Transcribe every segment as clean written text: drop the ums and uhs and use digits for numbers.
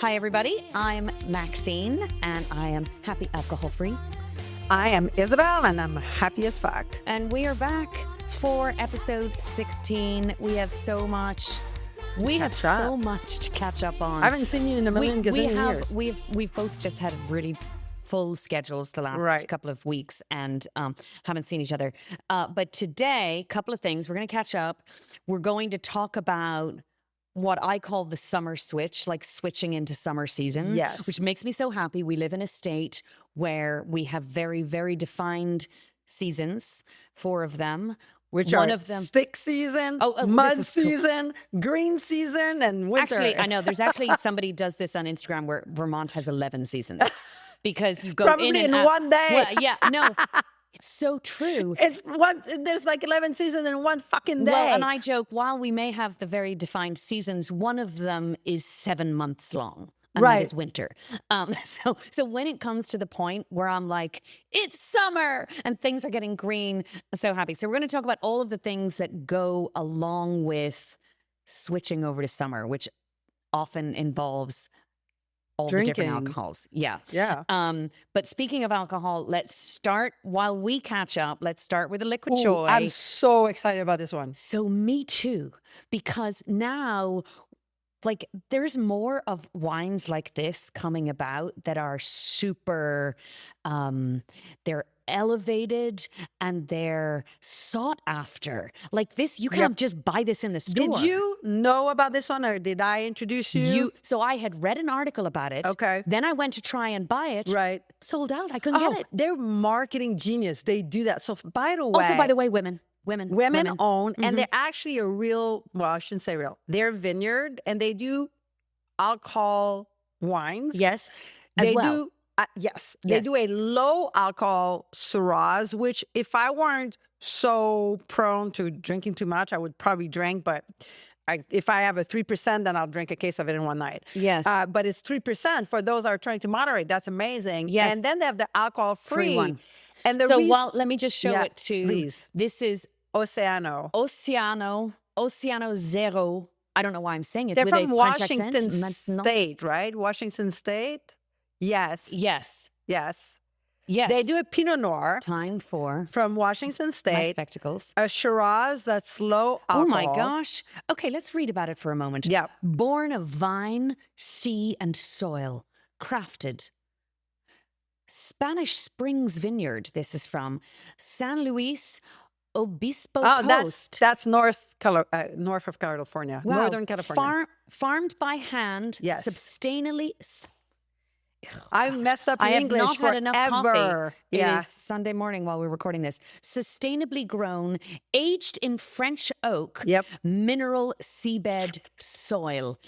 Hi, everybody. I'm Maxine, and I am happy alcohol-free. I am Isabelle, and I'm happy as fuck. And we are back for episode 16. We have so much. We have so much to catch up on. I haven't seen you in a million years. We've both just had really full schedules the last couple of weeks and haven't seen each other. But today, a couple of things. We're going to catch up. We're going to talk about what I call the summer switch, like switching into summer season. Yes. Which makes me so happy. We live in a state where we have very, very defined seasons, 4 of them. Which one are of them stick season, mud season, green season, and winter. Actually, I know there's actually somebody does this on Instagram where Vermont has 11 seasons because you go probably in in one day. Well, yeah, no, it's so true. There's like 11 seasons in one fucking day. Well, and I joke, while we may have the very defined seasons, one of them is 7 months long. And that is winter. So when it comes to the point where I'm like, it's summer and things are getting green, I'm so happy. So we're going to talk about all of the things that go along with switching over to summer, which often involves all drinking. The different alcohols. Yeah. Yeah. But speaking of alcohol, let's start while we catch up. Let's start with a liquid joy. I'm so excited about this one. So me too, because now, like, there's more of wines like this coming about that are super, they're elevated and they're sought after. Like this, you can't just buy this in the store. Did you know about this one, or did I introduce you? So I had read an article about it. Okay. Then I went to try and buy it. Right. Sold out. I couldn't get it. They're marketing genius. They do that. So by the way. Also, by the way, women own, and they're actually a real, well, I shouldn't say real. They're vineyard, and they do alcohol wines. Yes. They do a low alcohol Syrah, which if I weren't so prone to drinking too much, I would probably drink. But if I have a 3%, then I'll drink a case of it in one night. Yes. But it's 3% for those that are trying to moderate. That's amazing. Yes. And then they have the alcohol-free one. And let me just show it to. Please. This is Oceano Zero. I don't know why I'm saying it. They're with from a French Washington accent. State, right? Washington State? Yes. Yes. They do a Pinot Noir. Time for from Washington my State. spectacles. A Shiraz that's low alcohol. Oh my gosh. Okay, let's read about it for a moment. Yeah. Born of vine, sea, and soil. Crafted. Spanish Springs Vineyard. This is from San Luis Obispo Coast. That's north of California. Wow. Northern California. Farmed by hand. Yes. Sustainably. I messed up I English have not had enough coffee. Yeah. It is Sunday morning while we're recording this. Sustainably grown, aged in French oak, mineral seabed soil.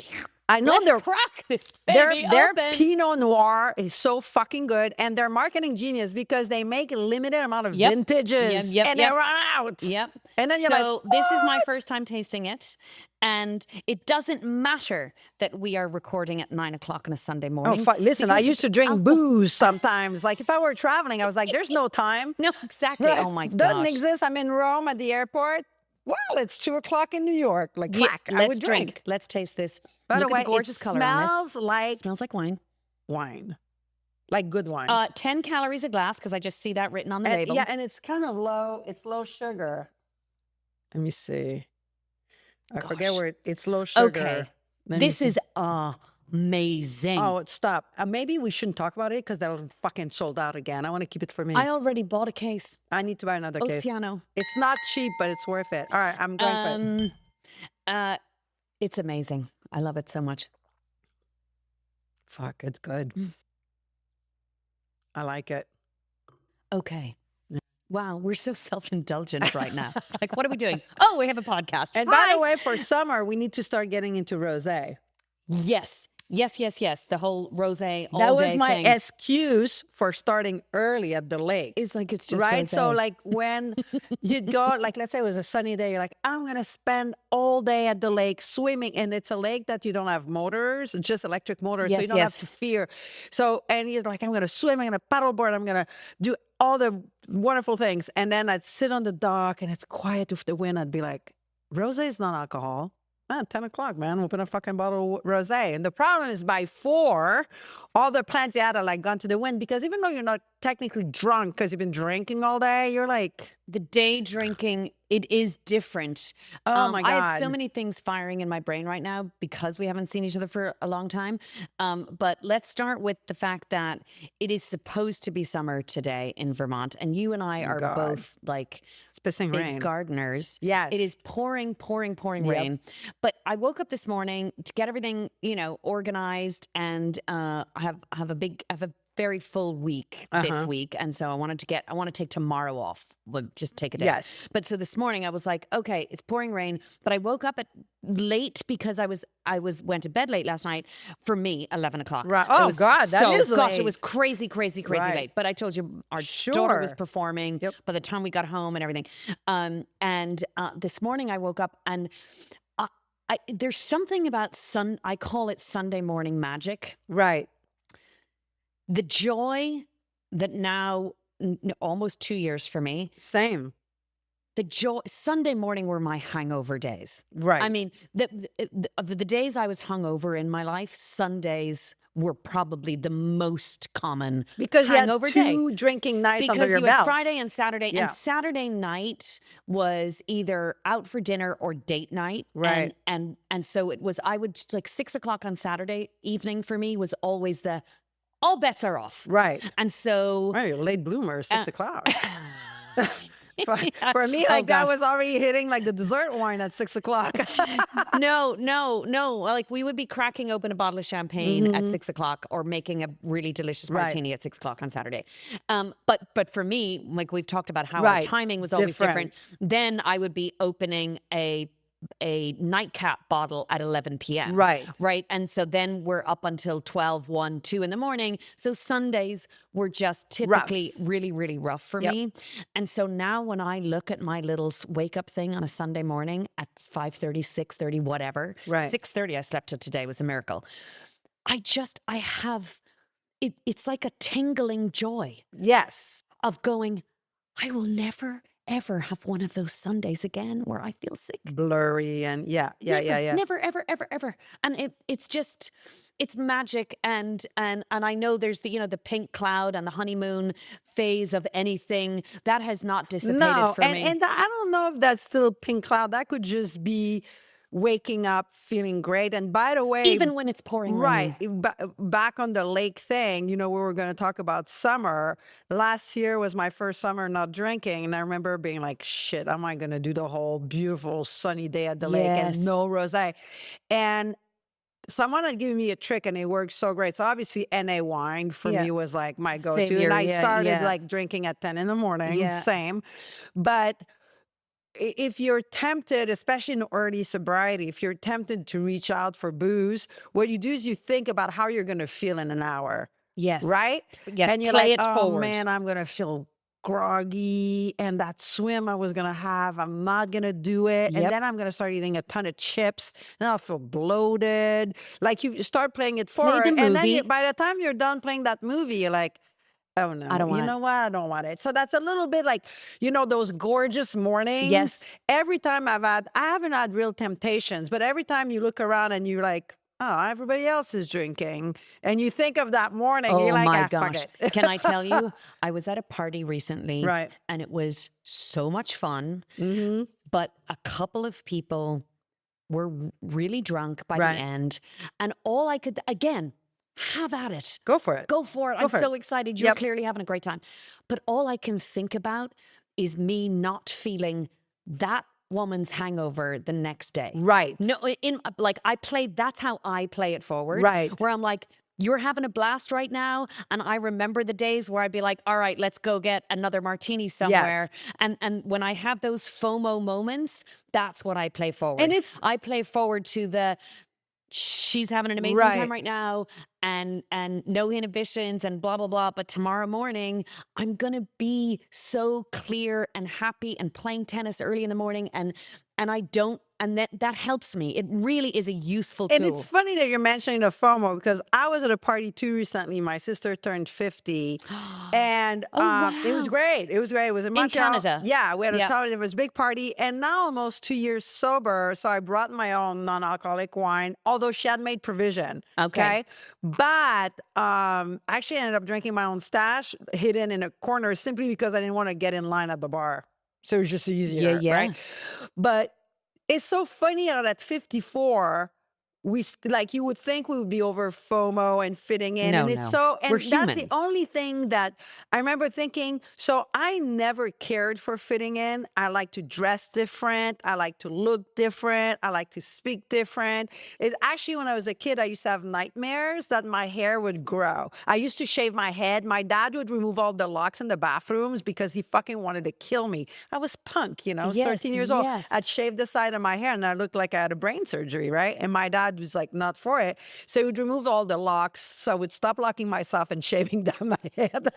I know Let's crack this baby their open. Pinot Noir is so fucking good, and they're marketing genius because they make a limited amount of vintages and they run out. Yep. And then you're like, this is my first time tasting it, and it doesn't matter that we are recording at 9 o'clock on a Sunday morning. Listen, I used to drink booze sometimes. Like if I were traveling, I was like, "There's no time." No, exactly. Right. Oh my gosh, doesn't exist. I'm in Rome at the airport. Well, it's 2 o'clock in New York. Like, I would drink. Let's taste this. By the way, gorgeous color smells like wine. Wine, like good wine. 10 calories a glass because I just see that written on the label. Yeah, and it's kind of low. It's low sugar. Let me see. I forget where it's low sugar. Okay, this is amazing. Oh, stop. Maybe we shouldn't talk about it because they'll fucking sold out again. I want to keep it for me. I already bought a case. I need to buy another case. Oceano. It's not cheap, but it's worth it. All right, I'm going for it. It's amazing. I love it so much. Fuck, it's good. I like it. Okay. Wow, we're so self-indulgent right now. It's like, what are we doing? Oh, we have a podcast. And by the way, for summer, we need to start getting into rosé. Yes. The whole rosé all That day was my thing. excuse for starting early at the lake. It's like it's just right. rosé. So like when you'd go, like let's say it was a sunny day, you're like, I'm gonna spend all day at the lake swimming, and it's a lake that you don't have motors, just electric motors, so you don't have to fear. So and you're like, I'm gonna swim, I'm gonna paddleboard, I'm gonna do all the wonderful things, and then I'd sit on the dock and it's quiet with the wind. I'd be like, rosé is not alcohol. 10 o'clock, man, open a fucking bottle of rosé. And the problem is by 4, all the plans you had are like gone to the wind, because even though you're not technically drunk because you've been drinking all day, you're like, the day drinking, it is different. oh my God. I have so many things firing in my brain right now because we haven't seen each other for a long time. But let's start with the fact that it is supposed to be summer today in Vermont. And you and I are both like pissing big rain. gardeners. Yes. It is pouring rain. But I woke up this morning to get everything, organized, and I have a very full week this week, and so I want to take tomorrow off. Just take a day. Yes. But so this morning I was like, okay, it's pouring rain, but I woke up at late because I went to bed late last night. For me, 11 o'clock. Right. Oh God, that is gosh, late. it was crazy late. But I told you our daughter was performing by the time we got home and everything. And this morning I woke up and there's something about I call it Sunday morning magic. Right. The joy that now, almost 2 years for me. Same. The joy, Sunday morning were my hangover days. Right. I mean, the days I was hungover in my life, Sundays were probably the most common because hangover you had 2 drinking nights under your belt. belt. Had Friday and Saturday, and Saturday night was either out for dinner or date night. Right. And so it was, I would, like 6 o'clock on Saturday evening for me was always all bets are off. Right. And so... Oh, you're a late bloomer, 6 o'clock. For me, like that was already hitting like the dessert wine at 6 o'clock. No. Like we would be cracking open a bottle of champagne at 6 o'clock or making a really delicious martini at 6 o'clock on Saturday. But for me, like we've talked about how our timing was always different. Then I would be opening a nightcap bottle at 11 p.m. Right. And so then we're up until 12, 1, 2 in the morning. So Sundays were just typically really, really rough for me. And so now when I look at my little wake up thing on a Sunday morning at 5:30, 6:30, whatever, 6:30 I slept till today was a miracle. I have, it's like a tingling joy. Yes. Of going, I will never ever have one of those Sundays again where I feel sick, blurry, and never, ever. And it's magic, and I know there's the pink cloud and the honeymoon phase of anything that has not dissipated for me. And I don't know if that's still pink cloud. That could just be waking up feeling great. And by the way, even when it's pouring rain. Back on the lake thing, we were going to talk about summer. Last year was my first summer not drinking, and I remember being like, shit, am I going to do the whole beautiful sunny day at the lake and no rosé? And someone had given me a trick and it worked so great. So obviously NA wine for me was like my go-to. Savior, and I started like drinking at 10 in the morning, same. But if you're tempted, especially in early sobriety, if you're tempted to reach out for booze, what you do is you think about how you're going to feel in an hour. Yes. Right? Yes. And you're Play like, it oh forward. Man, I'm going to feel groggy, and that swim I was going to have, I'm not going to do it. And then I'm going to start eating a ton of chips and I'll feel bloated. Like you start playing it forward. And then by the time you're done playing that movie, you're like, oh no, I don't want what? I don't want it. So that's a little bit like, those gorgeous mornings. Yes. Every time I haven't had real temptations, but every time you look around and you're like, oh, everybody else is drinking. And you think of that morning, you're like, my gosh. Fuck it. Can I tell you, I was at a party recently. Right. And it was so much fun. Mm-hmm. But a couple of people were really drunk by the end. And all I could, again, have at it. Go for it. Go for it. I'm so excited. You're clearly having a great time. But all I can think about is me not feeling that woman's hangover the next day. Right. No, that's how I play it forward. Right. Where I'm like, you're having a blast right now. And I remember the days where I'd be like, all right, let's go get another martini somewhere. Yes. And when I have those FOMO moments, that's what I play forward. And I play forward to she's having an amazing time right now, and no inhibitions and blah, blah, blah. But tomorrow morning, I'm going to be so clear and happy and playing tennis early in the morning. And and that helps me. It really is a useful And tool. it's funny that you're mentioning the FOMO because I was at a party too recently. My sister turned 50 and it was wow. great. It was great. It was in Montreal. Canada. Yeah, we had Yep. it was a big party and now almost 2 years sober. So I brought my own non-alcoholic wine, although she had made provision. Okay. But I actually ended up drinking my own stash hidden in a corner simply because I didn't want to get in line at the bar. So it was just easier, right? But it's so funny how at 54, like you would think we would be over FOMO and fitting in. No, and it's no. so, and We're that's the humans. only thing that I remember thinking. So I never cared for fitting in. I like to dress different. I like to look different. I like to speak different. It actually, when I was a kid, I used to have nightmares that my hair would grow. I used to shave my head. My dad would remove all the locks in the bathrooms because he fucking wanted to kill me. I was punk, you know, 13 years old. I'd shaved the side of my hair and I looked like I had a brain surgery, right? And my dad was like, not for it. So he would remove all the locks. So I would stop locking myself and shaving down my head.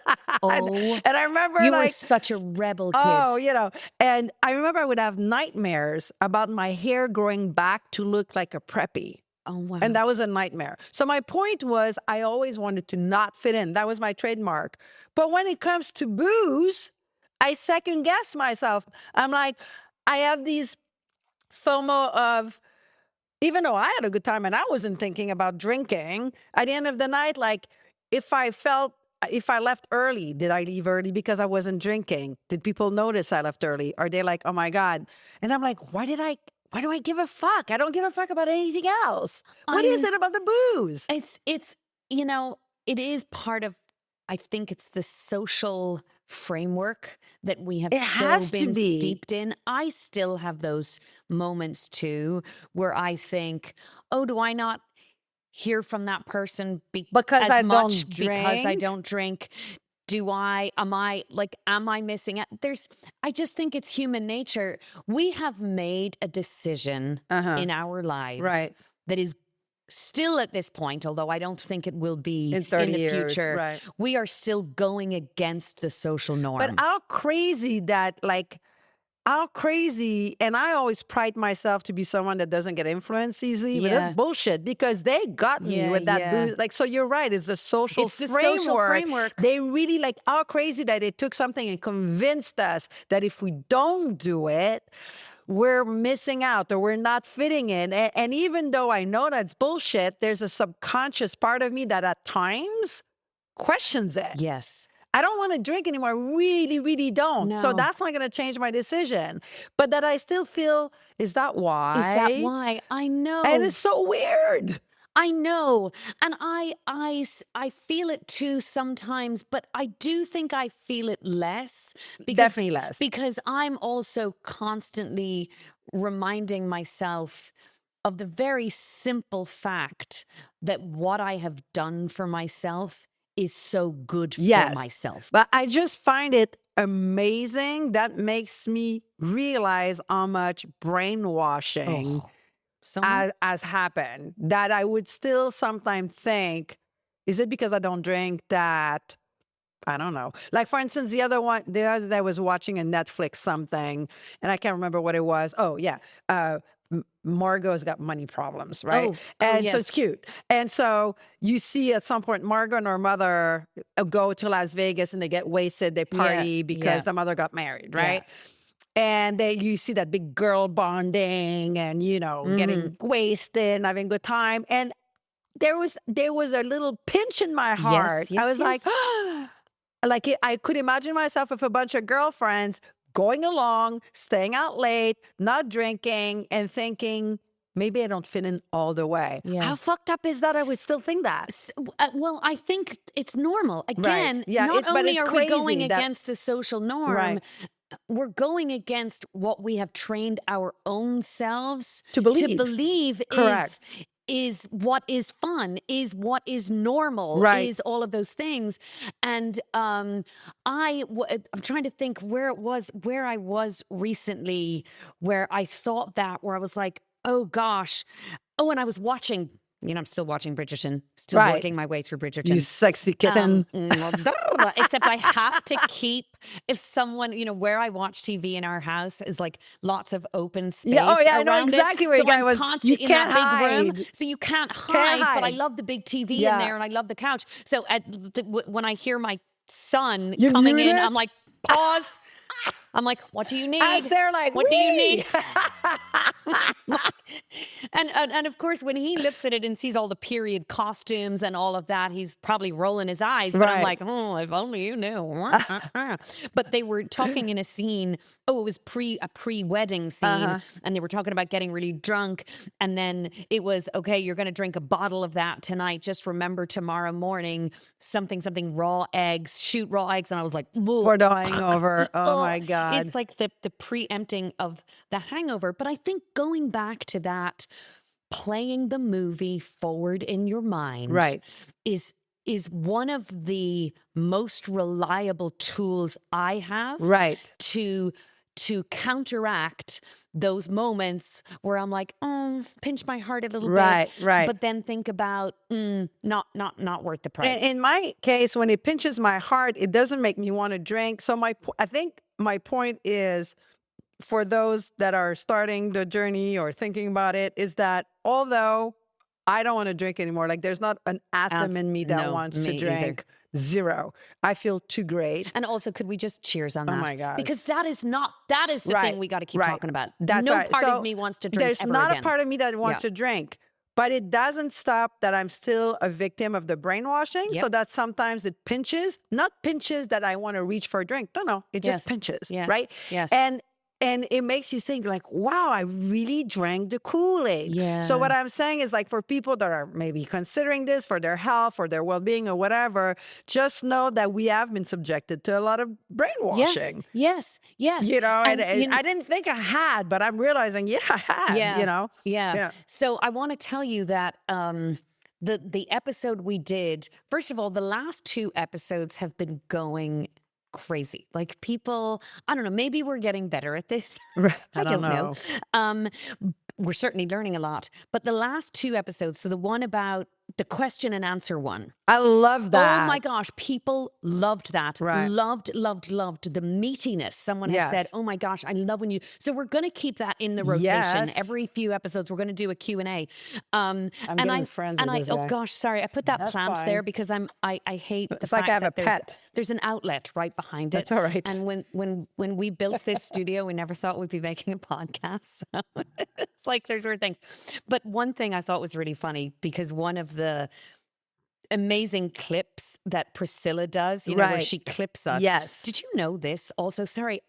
And I remember you were such a rebel kid. Oh, you know, and I remember I would have nightmares about my hair growing back to look like a preppy. Oh, wow. And that was a nightmare. So my point was I always wanted to not fit in. That was my trademark. But when it comes to booze, I second guess myself. I'm like, I have these FOMO of, even though I had a good time and I wasn't thinking about drinking, at the end of the night, like if I left early, did I leave early because I wasn't drinking? Did people notice I left early? Are they like, oh my God? And I'm like, why do I give a fuck? I don't give a fuck about anything else. What is it about the booze? It's, you know, it is part of, I think it's the social framework that we have been steeped in. I still have those moments too, where I think, oh, do I not hear from that person because I don't drink? Am I missing out? I just think it's human nature. We have made a decision in our lives that is still at this point, although I don't think it will be in 30 the future, right. We are still going against the social norm. But how crazy, and I always pride myself to be someone that doesn't get influenced easily, but that's bullshit because they got me with that booze. Like, so you're right, it's the social framework. Social framework. They really how crazy that they took something and convinced us that if we don't do it, we're missing out or we're not fitting in. And even though I know that's bullshit, there's a subconscious part of me that at times questions it. Yes. I don't want to drink anymore. I really, really don't. No. So that's not going to change my decision. But that I still feel, is that why? Is that why? I know. And it's so weird. I know. And I feel it too sometimes, but I do think I feel it less. Definitely less. Because I'm also constantly reminding myself of the very simple fact that what I have done for myself is so good for myself. But I just find it amazing. That makes me realize how much brainwashing has happened, that I would still sometimes think, is it because I don't drink that? I don't know. Like, for instance, the other day I was watching a Netflix something, and I can't remember what it was. Oh, yeah. Margot's got money problems, right? So it's cute. And so you see at some point, Margot and her mother go to Las Vegas and they get wasted. They party because the mother got married, right? And you see that big girl bonding and, getting wasted and having a good time. And there was a little pinch in my heart. I was like, I could imagine myself with a bunch of girlfriends going along, staying out late, not drinking, and thinking, maybe I don't fit in all the way. How fucked up is that? I would still think that. Well, I think it's normal. Again, not only are we going against the social norm, we're going against what we have trained our own selves to believe is what is fun, is what is normal, is all of those things. And I'm trying to think where I was recently, where I thought that, where I was like, oh gosh. Oh, and I was watching I'm still watching Bridgerton, still working my way through Bridgerton. You sexy kitten. Except I have to keep, if someone, where I watch TV in our house is like lots of open space. Yeah, I know around exactly it. where So your guy I'm was. constantly You in can't that big room. hide. So you can't hide, but I hide. love the big TV in there and I love the couch. So when I hear my son You coming mute in, it? I'm like, pause. I'm like, what do you need? As they're like, what do you "Wee!" need? and of course, when he looks at it and sees all the period costumes and all of that, he's probably rolling his eyes. But I'm like, oh, if only you knew. But they were talking in a scene. Oh, it was a pre-wedding scene, and they were talking about getting really drunk. And then it was, okay, you're going to drink a bottle of that tonight. Just remember tomorrow morning, something raw eggs, shoot raw eggs. And I was like, For the hangover. Oh my God. It's like the preempting of the hangover. But I think going back to that, playing the movie forward in your mind is one of the most reliable tools I have to counteract those moments where I'm like, oh, pinch my heart a little bit. But then think about, not worth the price. In my case, when it pinches my heart, it doesn't make me want to drink. So I think my point is, for those that are starting the journey or thinking about it, is that although I don't want to drink anymore, like there's not an atom in me that wants to drink. Either. Zero. I feel too great. And also, could we just cheers on that? Oh my God. Because that is the thing we got to keep talking about. That's no part of me wants to drink There's ever not again. a part of me that wants to drink. But it doesn't stop that I'm still a victim of the brainwashing. So that sometimes it pinches, not pinches that I want to reach for a drink. No, it just pinches, right? Yes. And it makes you think like, wow, I really drank the Kool-Aid. Yeah. So what I'm saying is, like, for people that are maybe considering this for their health or their well-being or whatever, just know that we have been subjected to a lot of brainwashing. Yes. And I didn't think I had, but I'm realizing, I had, Yeah. So I want to tell you that the episode we did, first of all, the last 2 episodes have been going crazy. Like, people, I don't know, maybe we're getting better at this. I don't know. We're certainly learning a lot. But the last 2 episodes, so the one about the question and answer one. I love that. Oh my gosh, people loved that. Loved the meatiness. Someone had said, oh my gosh, I love when you... So we're going to keep that in the rotation. Every few episodes, we're going to do a Q&A. I'm getting friends with this guy. Oh gosh, sorry. I put that plant there because I hate the fact like I have that a pet. There's an outlet right behind it. That's all right. And when we built this studio, we never thought we'd be making a podcast. So it's like there's weird things. But one thing I thought was really funny, because one of the amazing clips that Priscilla does, where she clips us. Yes. Did you know this? Also, sorry,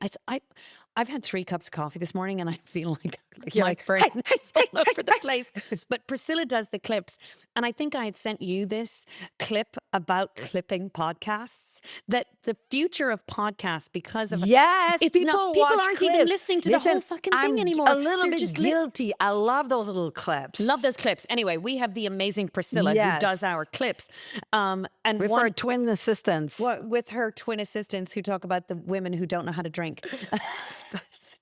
I've had 3 cups of coffee this morning and I feel like my brain is all over the place. But Priscilla does the clips. And I think I had sent you this clip about clipping podcasts, that the future of podcasts, because of people aren't even listening to the whole fucking thing anymore. I'm a little bit guilty. I love those little clips. Love those clips. Anyway, we have the amazing Priscilla who does our clips. And with her twin assistants. With her twin assistants who talk about the women who don't know how to drink.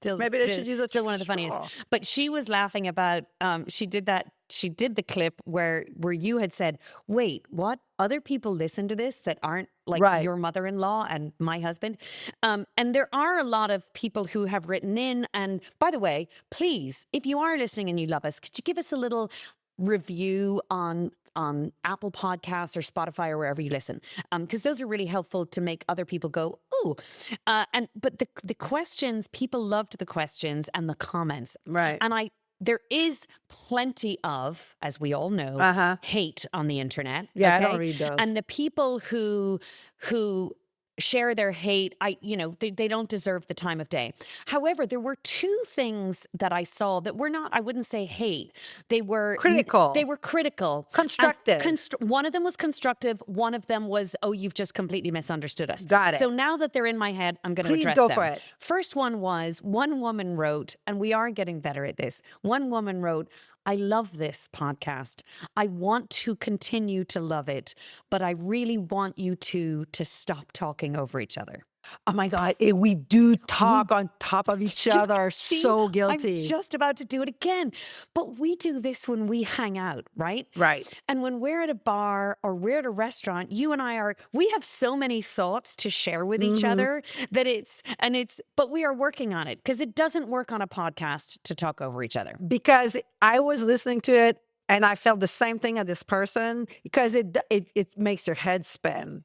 Maybe they should use it. Still one of the funniest. But she was laughing about, she did the clip where you had said, wait, what? Other people listen to this that aren't like your mother-in-law and my husband. And there are a lot of people who have written in. And by the way, please, if you are listening and you love us, could you give us a little review on Apple Podcasts or Spotify or wherever you listen, because those are really helpful to make other people go, ooh. But the questions, people loved the questions and the comments, and there is plenty of, as we all know, hate on the internet. I don't read those. And the people who share their hate, they don't deserve the time of day. However, there were 2 things that I saw that were not, I wouldn't say hate. They were critical. They were critical. Constructive. One of them was constructive. One of them was, oh, you've just completely misunderstood us. Got it. So now that they're in my head, I'm going to address them. Please go for it. First one was, one woman wrote, and we are getting better at this. One woman wrote, I love this podcast. I want to continue to love it, but I really want you to stop talking over each other. Oh my God, we do talk on top of each other. See, So guilty. I'm just about to do it again. But we do this when we hang out, right? Right. And when we're at a bar or we're at a restaurant, you and we have so many thoughts to share with each other that but we are working on it because it doesn't work on a podcast to talk over each other. Because I was listening to it and I felt the same thing as this person because it makes your head spin.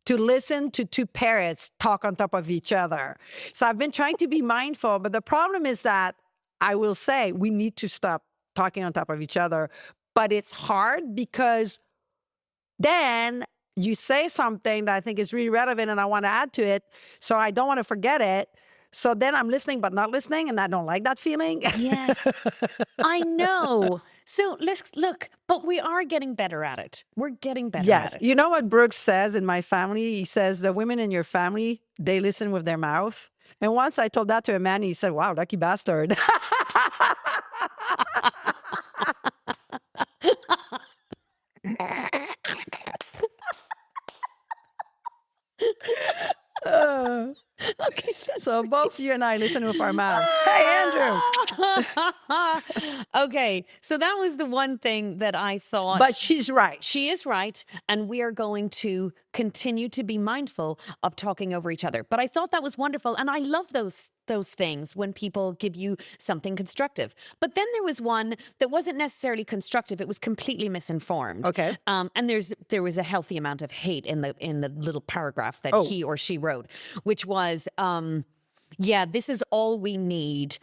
To listen to two parrots talk on top of each other. So I've been trying to be mindful, but the problem is that I will say we need to stop talking on top of each other. But it's hard because then you say something that I think is really relevant and I want to add to it. So I don't want to forget it. So then I'm listening, but not listening. And I don't like that feeling. Yes, I know. So let's look, but we are getting better at it. We're getting better at it. You know what Brooks says in my family? He says the women in your family, they listen with their mouth. And once I told that to a man, he said, wow, lucky bastard. Okay, so both you and I listen with our mouths. Hey, Andrew. Okay, so that was the one thing that I thought. But she's right. She is right, and we are going to continue to be mindful of talking over each other. But I thought that was wonderful, and I love those things when people give you something constructive. But then there was one that wasn't necessarily constructive; it was completely misinformed. Okay. And there was a healthy amount of hate in the little paragraph that he or she wrote, which was, yeah, this is all we need.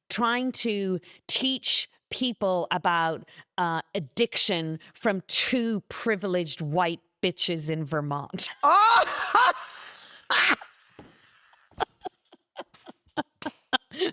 Trying to teach people about addiction from two privileged white bitches in Vermont. Oh!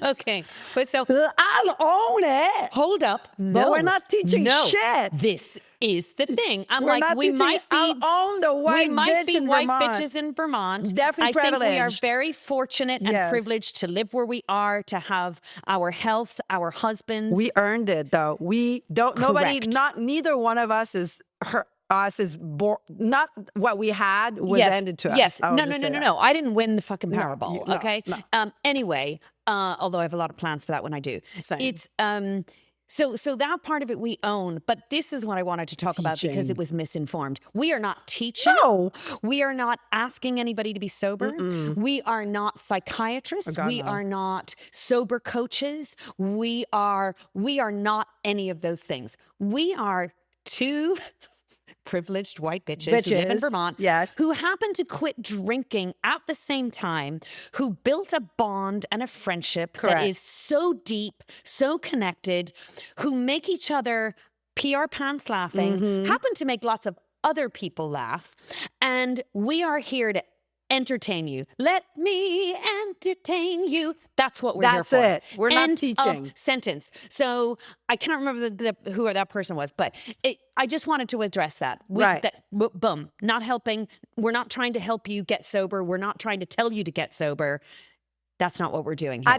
Okay, but so I'll own it. Hold up, But we're not teaching shit. This is the thing. I'm we're like, we might be. I'll own the white we might bitch be in white Vermont. bitches in Vermont. Definitely I privileged. think we are very fortunate and privileged to live where we are, to have our health, our husbands. We earned it, though. We don't. Correct. Neither one of us is not what we had was ended to us. Yes. No. I didn't win the fucking Powerball. No, okay. No. Anyway, although I have a lot of plans for that when I do. Same. It's so that part of it we own, but this is what I wanted to talk about because it was misinformed. We are not teaching. No. We are not asking anybody to be sober. We are not psychiatrists. We are not sober coaches. We are not any of those things. We are two privileged white bitches who live in Vermont, who happen to quit drinking at the same time, who built a bond and a friendship that is so deep, so connected, who make each other pee our pants laughing, happen to make lots of other people laugh, and we are here to entertain you. Let me entertain you. That's what we're here for. That's it. We're End not teaching. Of sentence. So I can't remember who that person was, but I just wanted to address that. Boom. Not helping. We're not trying to help you get sober. We're not trying to tell you to get sober. That's not what we're doing here.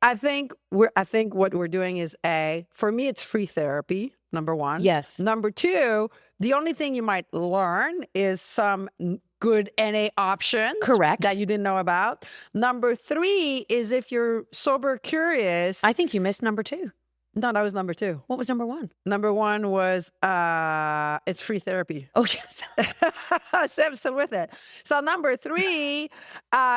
I think what we're doing is for me, it's free therapy. Number one. Yes. Number two, the only thing you might learn is some good NA options. Correct. That you didn't know about. Number three is if you're sober curious. I think you missed number two. No, that was number two. What was number one? Number one was it's free therapy. Oh, yes. So I'm still with it. So number three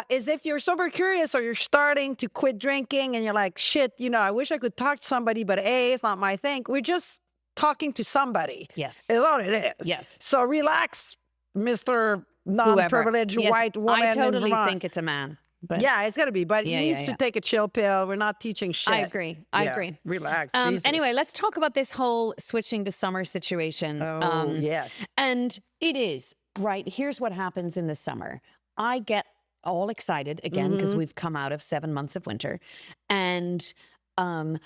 is if you're sober curious or you're starting to quit drinking and you're like, shit, I wish I could talk to somebody, but it's not my thing. We're just talking to somebody. Yes. Is all it is. Yes. So relax, Mr. Non-privileged white woman. I totally in Vermont. think it's a man. But yeah, it's got to be. But he needs to take a chill pill. We're not teaching shit. I agree. Relax. Anyway, let's talk about this whole switching to summer situation. Oh, yes. And it is, right, here's what happens in the summer. I get all excited again because we've come out of 7 months of winter. And I'm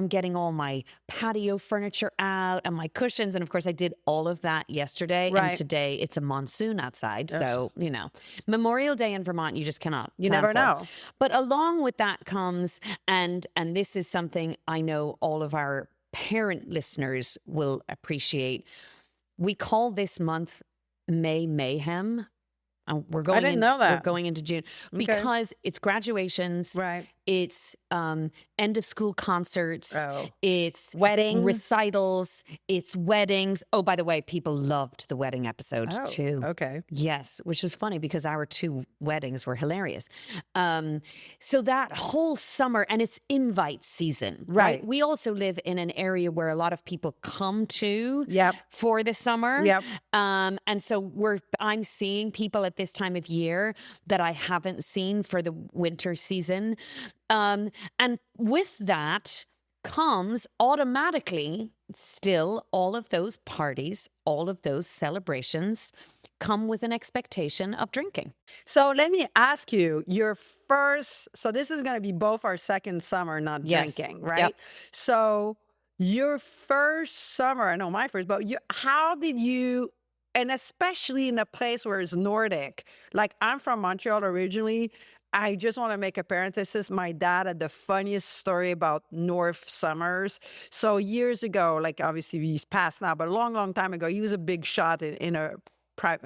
getting all my patio furniture out and my cushions. And of course I did all of that yesterday. Right. And today it's a monsoon outside. Ugh. So, Memorial Day in Vermont, you just cannot. You never know. But along with that comes, and this is something I know all of our parent listeners will appreciate. We call this month May Mayhem. We're going I didn't know that. We're going into June because it's graduations. Right. It's end of school concerts. Oh. It's Weddings. recitals. It's weddings. Oh, by the way, people loved the wedding episode too. Okay. Yes, which is funny because our 2 weddings were hilarious. So that whole summer, and it's invite season, right? We also live in an area where a lot of people come to for the summer. Yep. And so I'm seeing people at this time of year that I haven't seen for the winter season. And with that comes automatically still all of those parties, all of those celebrations come with an expectation of drinking. So let me ask you, so this is going to be both our second summer not drinking, right? Yep. So your first summer, I know my first, but how did you, and especially in a place where it's Nordic, like I'm from Montreal originally. I just want to make a parenthesis. My dad had the funniest story about North summers. So years ago, like obviously he's passed now, but a long, long time ago, he was a big shot in a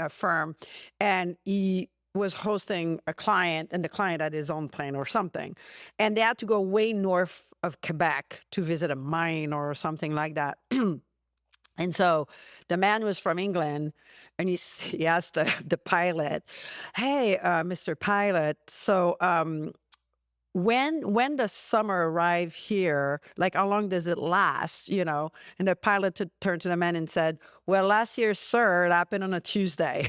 firm, and he was hosting a client, and the client had his own plane or something, and they had to go way north of Quebec to visit a mine or something like that. And so the man was from England, and he asked the pilot, "Hey, Mr. Pilot, so when does summer arrive here? Like, how long does it last? You know?" And the pilot turned to the man and said, "Well, last year, sir, it happened on a Tuesday."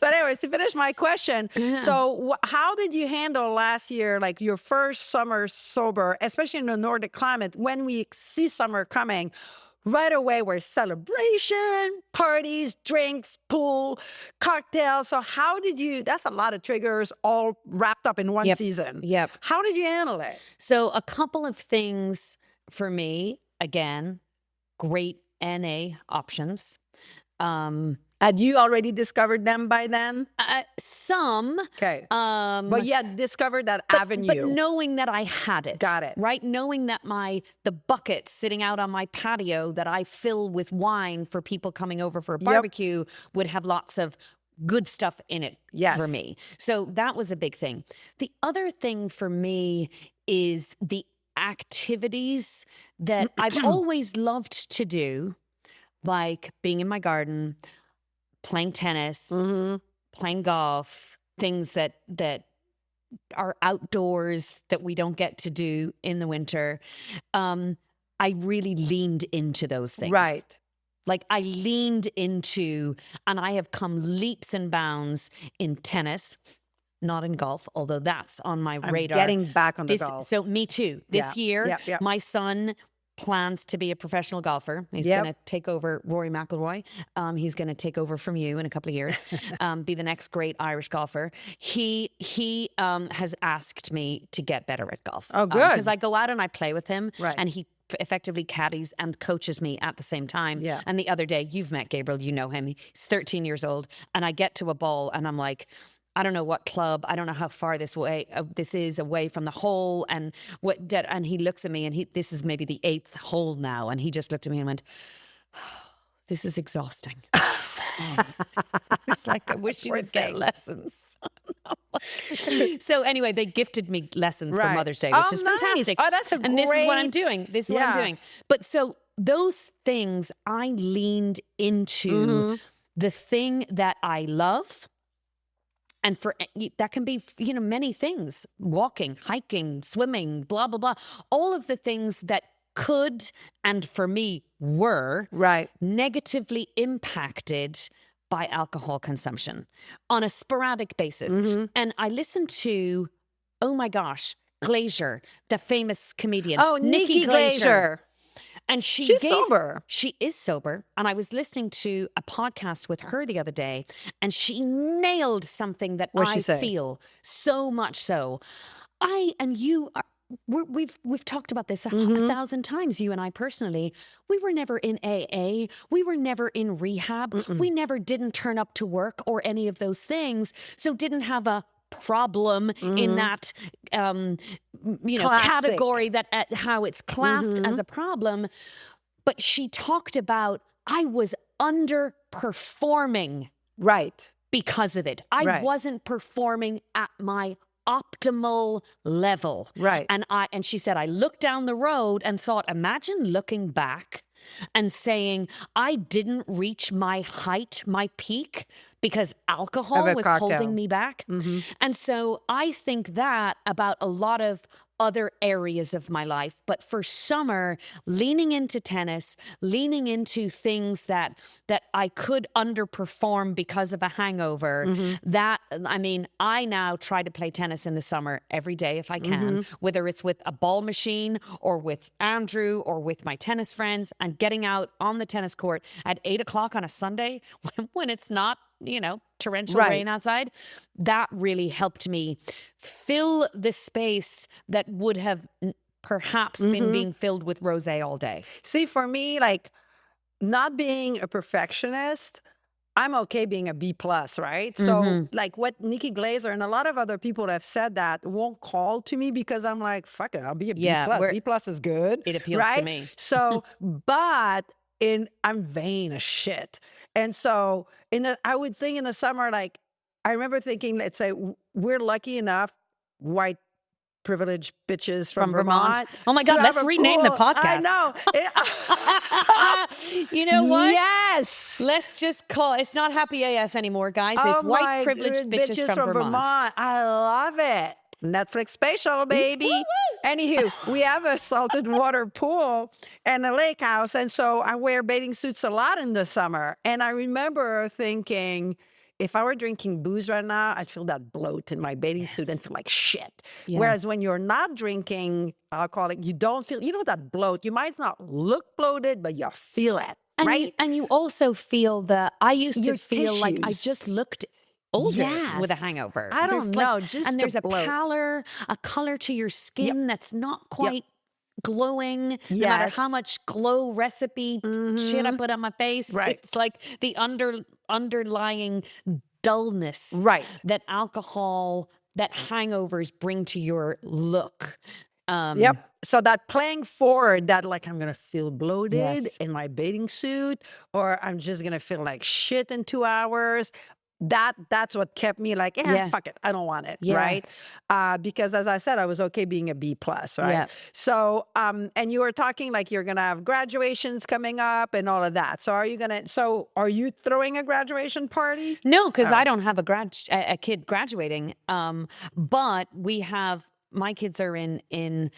But anyways, to finish my question, so how did you handle last year, like your first summer sober, especially in the Nordic climate, when we see summer coming? Right away, we're celebration, parties, drinks, pool, cocktails. So how did you, that's a lot of triggers all wrapped up in one season. Yep. How did you handle it? So a couple of things for me, again, great NA options. Had you already discovered them by then? Some. Okay. But you had discovered that avenue. But knowing that I had it. Got it. Right? Knowing that the bucket sitting out on my patio that I fill with wine for people coming over for a barbecue would have lots of good stuff in it for me. So that was a big thing. The other thing for me is the activities that I've always loved to do, like being in my garden, playing tennis, playing golf, things that are outdoors that we don't get to do in the winter. I really leaned into those things. Right. Like I leaned into, and I have come leaps and bounds in tennis, not in golf, although that's on my radar. Getting back on the golf. So me too. This year, my son plans to be a professional golfer. He's going to take over Rory McIlroy. He's going to take over from you in a couple of years, be the next great Irish golfer. He has asked me to get better at golf. Oh, good. Because I go out and I play with him, and he effectively caddies and coaches me at the same time. Yeah. And the other day, you've met Gabriel, you know him. He's 13 years old, and I get to a ball, and I'm like, I don't know what club, I don't know how far this is away from the hole, and and he looks at me, and this is maybe the 8th hole now, and he just looked at me and went, oh, "This is exhausting." It's like, I wish you would get lessons. So anyway, they gifted me lessons for Mother's Day, which is fantastic. Oh, that's and this is what I'm doing. This is what I'm doing. But so those things, I leaned into the thing that I love. And that can be, many things: walking, hiking, swimming, blah, blah, blah. All of the things that could, and for me were, negatively impacted by alcohol consumption on a sporadic basis. And I listened to, oh my gosh, Glazer, the famous comedian. Oh, Nikki Glazer. And she's sober. She is sober. And I was listening to a podcast with her the other day, and she nailed something that I feel so much so. We've talked about this a 1,000 times, you and I personally. We were never in AA. We were never in rehab. We never didn't turn up to work or any of those things. So didn't have a problem in that category, that how it's classed as a problem. But she talked about, I was underperforming Right. because of it. I wasn't performing at my optimal level. Right. And she said, I looked down the road and thought, imagine looking back and saying, I didn't reach my height, my peak, because alcohol was holding me back. Mm-hmm. And so I think that about a lot of other areas of my life. But for summer, leaning into tennis, leaning into things that I could underperform because of a hangover, that, I mean, I now try to play tennis in the summer every day if I can, whether it's with a ball machine or with Andrew or with my tennis friends, and getting out on the tennis court at 8 o'clock on a Sunday when it's not, you know, torrential rain outside. That really helped me fill the space that would have perhaps been being filled with rosé all day. See, for me, like, not being a perfectionist, I'm okay being a B plus, right? So like what Nikki Glaser and a lot of other people have said that won't call to me because I'm like, fuck it, I'll be a B plus. B plus is good. It appeals to me. So, but I'm vain as shit. And so I would think in the summer, like, I remember thinking, let's say we're lucky enough, white privileged bitches from Vermont. Oh my God, let's rename the podcast. I know. You know what? Yes. Let's just call it's not Happy AF anymore, guys. It's white privileged bitches from Vermont. I love it. Netflix special, baby. Anywho, we have a salted water pool and a lake house. And so I wear bathing suits a lot in the summer. And I remember thinking, if I were drinking booze right now, I'd feel that bloat in my bathing suit and feel like shit. Whereas when you're not drinking alcoholic, you don't feel, that bloat. You might not look bloated, but you feel it, right? And you also feel I used to feel like I just looked older with a hangover. I don't know. And there's a color to your skin that's not quite glowing, no matter how much glow recipe shit I put on my face. Right. It's like the underlying dullness that alcohol, that hangovers bring to your look. So that playing forward that like I'm going to feel bloated in my bathing suit, or I'm just going to feel like shit in 2 hours. That's what kept me like, fuck it, I don't want it, right? Because as I said, I was okay being a B plus, right? Yeah. So, and you were talking like you're gonna have graduations coming up and all of that. So are you throwing a graduation party? No, because I don't have a kid graduating. But my kids are in.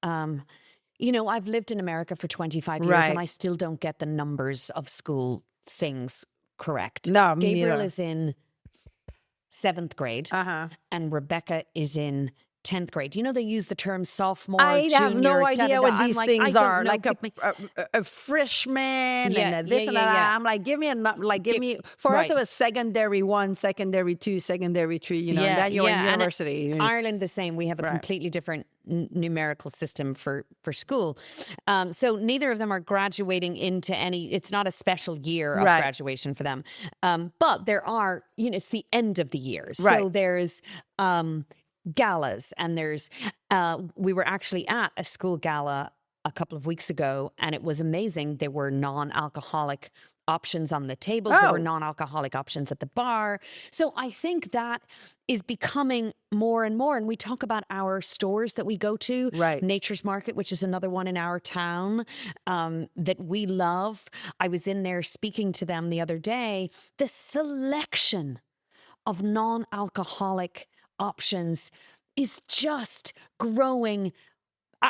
I've lived in America for 25 years, and I still don't get the numbers of school things correct. No, Gabriel is in 7th grade, and Rebecca is in 10th grade. They use the term sophomore, I junior. have no idea what these things are. Know, like a freshman and this and that. I'm like, give me for us it was secondary 1, secondary 2, secondary 3. And then you're in university. And Ireland the same. We have a completely different numerical system for school. So neither of them are graduating into any. It's not a special year of graduation for them. But there are. It's the end of the year. So there's. Galas, and there's we were actually at a school gala a couple of weeks ago, and it was amazing. There were non-alcoholic options on the tables. There were non-alcoholic options at the bar. So I think that is becoming more and more. And we talk about our stores that we go to, Nature's Market, which is another one in our town that we love. I was in there speaking to them the other day. The selection of non-alcoholic options is just growing.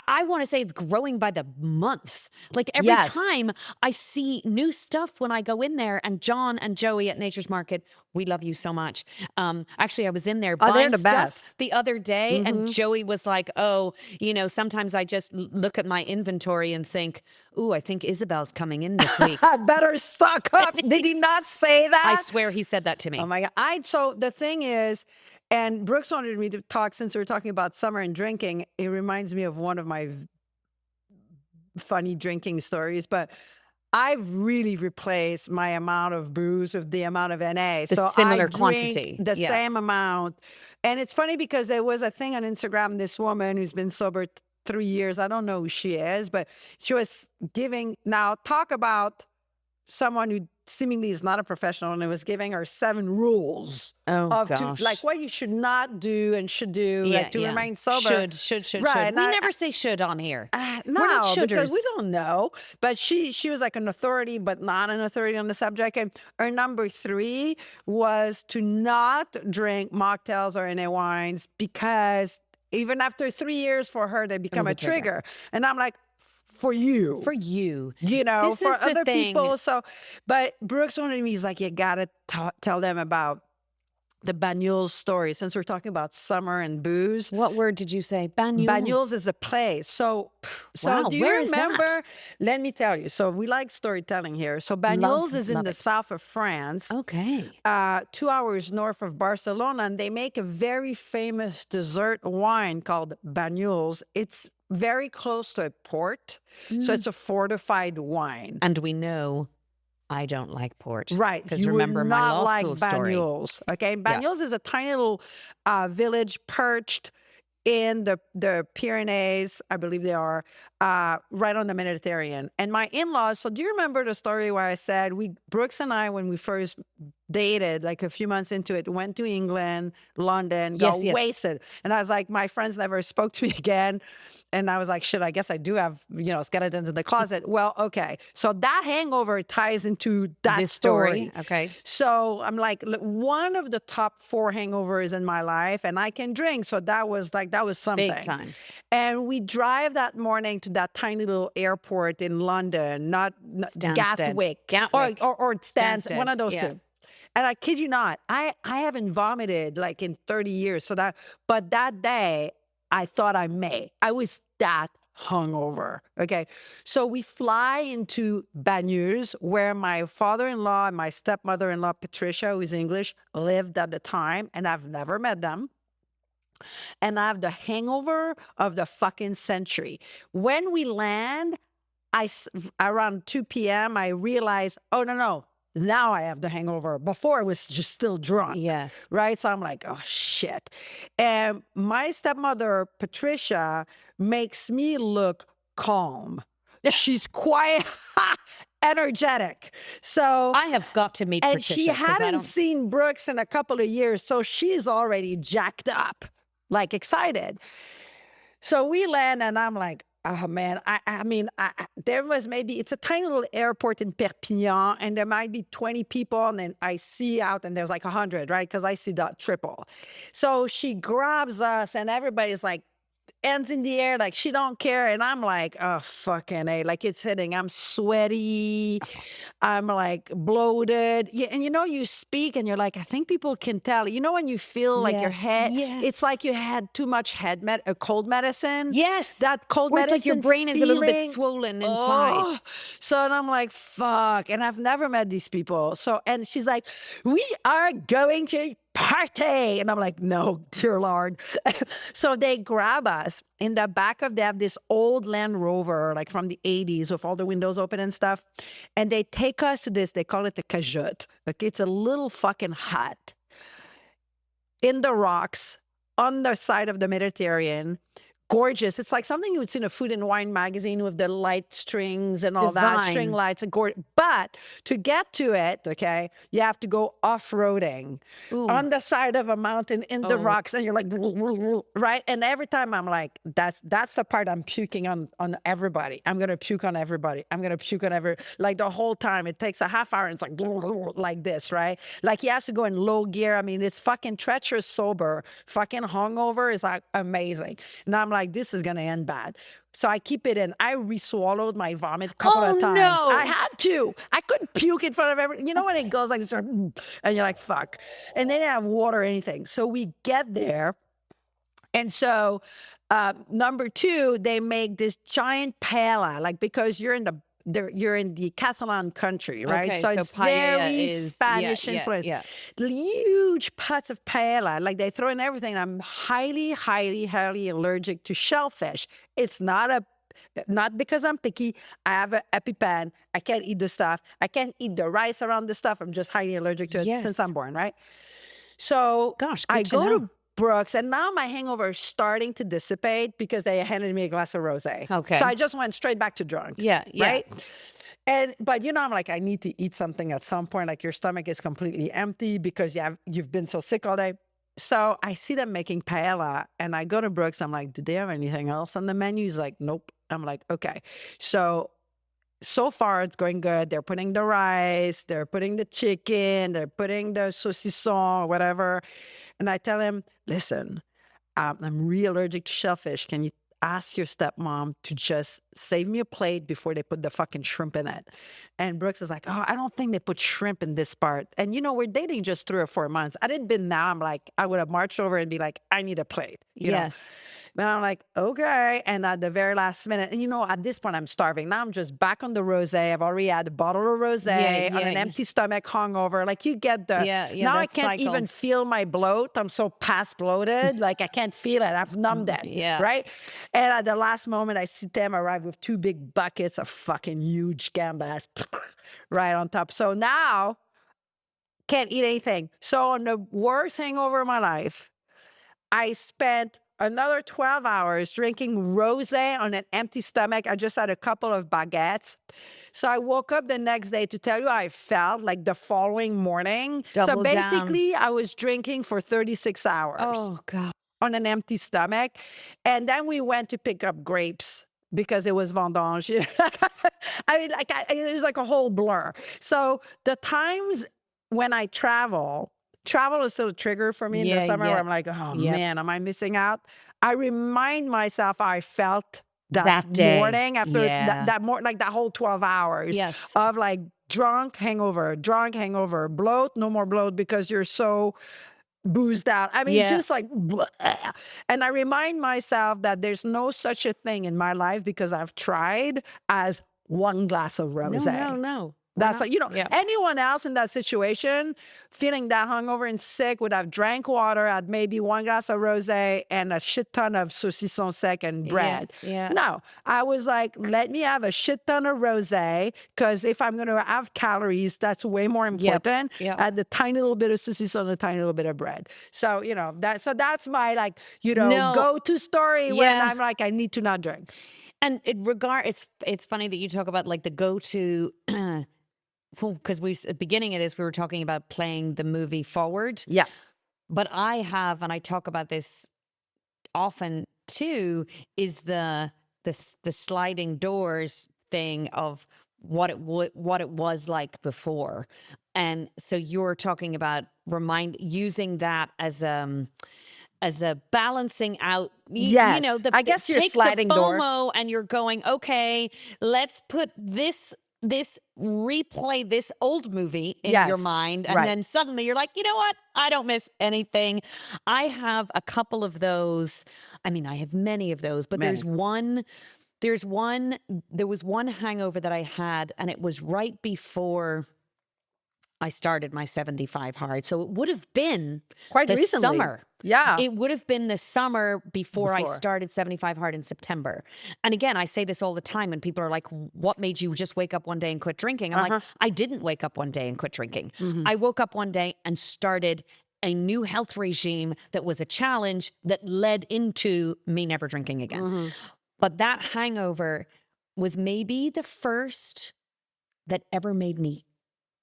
I want to say it's growing by the month. Like every time I see new stuff when I go in there, and John and Joey at Nature's Market, we love you so much. Actually, I was in there buying stuff the other day, and Joey was like, sometimes I just look at my inventory and think, ooh, I think Isabel's coming in this week. I better stock up. Did he not say that? I swear he said that to me. Oh my God. So the thing is, and Brooks wanted me to talk, since we were talking about summer and drinking, it reminds me of one of my funny drinking stories, but I've really replaced my amount of booze with the amount of NA. The similar quantity. The same amount. And it's funny because there was a thing on Instagram, this woman who's been sober 3 years, I don't know who she is, but she was giving, now talk about someone who seemingly is not a professional, and it was giving her 7 rules like what you should not do and should do to remain sober. Should. Right. We never say should on here. No, we're not because we don't know. But she was like an authority, but not an authority on the subject. And her number 3 was to not drink mocktails or any wines, because even after 3 years for her, they become a trigger. And I'm like, for you, This for is the other thing. people. So, but Brooks wanted me, he's like, you gotta tell them about the Banyuls story, since we're talking about summer and booze. What word did you say? Banyuls. Banyuls is a place. So wow, do you where remember? Is that? Let me tell you. So we like storytelling here. So Banyuls is in the south of France. Okay. 2 hours north of Barcelona, and they make a very famous dessert wine called Banyuls. It's very close to a port, so it's a fortified wine. And we know I don't like port. Right. Because remember my law school story. Banyuls. Okay. Banyuls is a tiny little village perched in the Pyrenees, I believe they are, right on the Mediterranean. And my in-laws, so do you remember the story where I said Brooks and I, when we first dated, like a few months into it, went to England, London, got wasted. And I was like, my friends never spoke to me again. And I was like, shit, I guess I do have, skeletons in the closet. Well, okay. So that hangover ties into that story. Okay. So I'm like, look, one of the top 4 hangovers in my life, and I can drink. So that was something. Big time. And we drive that morning to that tiny little airport in London, not Gatwick. Or Stansted, one of those two. And I kid you not, I haven't vomited like in 30 years. But that day, I thought I may. I was that hungover. Okay. So we fly into Banyuls, where my father-in-law and my stepmother-in-law, Patricia, who is English, lived at the time. And I've never met them. And I have the hangover of the fucking century. When we land, around 2 p.m., I realized, oh, no. Now I have the hangover. Before I was just still drunk. Yes. Right? So I'm like, oh, shit. And my stepmother, Patricia, makes me look calm. She's quiet, energetic. So I have got to meet and Patricia. She hadn't seen Brooks in a couple of years. So she's already jacked up, like excited. So we land and I'm like, oh, man, I mean, there was it's a tiny little airport in Perpignan, and there might be 20 people, and then I see out, and there's like 100, right? Because I see that triple. So she grabs us, and everybody's like, hands in the air, like she don't care. And I'm like, oh, fucking A, like it's hitting. I'm sweaty. I'm like bloated. Yeah, and you speak and you're like, I think people can tell. When you feel like your head, it's like you had too much cold medicine. Yes. That cold Where medicine it's like your brain is a little bit swollen inside. Oh. So and I'm like, fuck. And I've never met these people. So, and she's like, we are going to party. And I'm like, no, dear Lord. So they grab us. In the back of, they have this old Land Rover, like from the 80s with all the windows open and stuff. And they take us to this, they call it the cajute. Okay, it's a little fucking hut in the rocks on the side of the Mediterranean. Gorgeous. It's like something you would see in a food and wine magazine with the light strings and all that, string lights. And but to get to it, okay, you have to go off-roading on the side of a mountain in the rocks, and you're like, right? And every time I'm like, that's the part I'm puking on everybody. I'm going to puke on everybody. I'm going to puke on like the whole time. It takes a half hour, and it's like this, right? Like he has to go in low gear. I mean, it's fucking treacherous sober. Fucking hungover is like amazing. And I'm like, this is going to end bad. So I keep it in. I re-swallowed my vomit a couple of times. No. I had to. I couldn't puke in front of everyone. When it goes like this, and you're like, fuck. And they didn't have water or anything. So we get there. And so number 2, they make this giant paella, like because you're in the Catalan country, right? Okay, so it's very Spanish influence. Huge pots of paella, like they throw in everything. I'm highly, highly, highly allergic to shellfish. It's not because I'm picky. I have an EpiPen. I can't eat the stuff. I can't eat the rice around the stuff. I'm just highly allergic to it since I'm born, right? So I go to Brooks, and now my hangover is starting to dissipate because they handed me a glass of rosé. Okay. So I just went straight back to drunk. Yeah. Right? But I'm like, I need to eat something at some point. Like your stomach is completely empty because you've been so sick all day. So I see them making paella, and I go to Brooks. I'm like, do they have anything else on the menu? He's like, nope. I'm like, okay. So far it's going good. They're putting the rice, they're putting the chicken, they're putting the saucisson or whatever. And I tell him, listen, I'm really allergic to shellfish. Can you ask your stepmom to just save me a plate before they put the fucking shrimp in it? And Brooks is like, oh, I don't think they put shrimp in this part. And we're dating just 3 or 4 months. I didn't been now. I'm like, I would have marched over and be like, I need a plate. You know? But I'm like, okay. And at the very last minute, and at this point I'm starving. Now I'm just back on the rosé. I've already had a bottle of rosé on an empty stomach, hungover. Like you get the, now I can't even feel my bloat. I'm so past bloated. Like I can't feel it. I've numbed it. Right. And at the last moment, I see them arrive with 2 big buckets of fucking huge gambas right on top. So now can't eat anything. So on the worst hangover of my life, I spent another 12 hours drinking rosé on an empty stomach. I just had a couple of baguettes. So I woke up the next day to tell you how I felt like the following morning. So basically, I was drinking for 36 hours. Oh, God. On an empty stomach. And then we went to pick up grapes because it was vendange. I mean, it was like a whole blur. So the times when I travel is still a trigger for me in the summer where I'm like, oh man, am I missing out? I remind myself how I felt that day. Morning after like that whole 12 hours of like drunk hangover, bloat, no more bloat because you're so boozed out. I mean, just like, bleh. And I remind myself that there's no such a thing in my life because I've tried as 1 glass of rosé. No. That's like, anyone else in that situation feeling that hungover and sick would have drank water, had maybe 1 glass of rosé and a shit ton of saucisson sec and bread. No, I was like, let me have a shit ton of rosé because if I'm going to have calories, that's way more important. Add the tiny little bit of saucisson, a tiny little bit of bread. So, that's my like, go-to story when I'm like, I need to not drink. And it's funny that you talk about like the go-to, because at the beginning of this, we were talking about playing the movie forward. Yeah. But I have, and I talk about this often too, is the sliding doors thing of what it was like before. And so you're talking about using that as a balancing out, I guess you're sliding the FOMO door. And you're going, okay, let's put replay this old movie in your mind. And then suddenly you're like, you know what? I don't miss anything. I have a couple of those. I mean, I have many of those, but there was one hangover that I had, and it was right before I started my 75 hard. So it would have been quite the recently. Summer. Yeah. It would have been the summer before I started 75 hard in September. And again, I say this all the time when people are like, what made you just wake up one day and quit drinking? I'm like, I didn't wake up one day and quit drinking. I woke up one day and started a new health regime that was a challenge that led into me never drinking again. But that hangover was maybe the first that ever made me